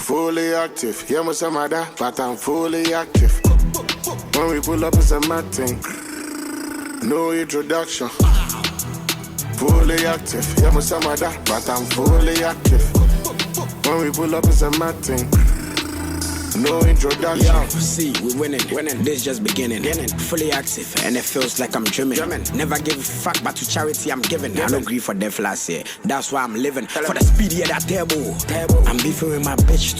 fully active. Yeah, I'm some of that, but I'm fully active. When we pull up, it's a mad thing. No introduction. Fully active. Yeah, I'm some of that, but I'm fully active. When we pull up, it's a mad thing. No introduction. Yo, see, we winning. This just beginning. Fully active, and it feels like I'm dreaming. Never give a fuck, but to charity I'm giving. I don't grieve for death last year. That's why I'm living. For the speed, yeah, that turbo. I'm beefing with my bitch.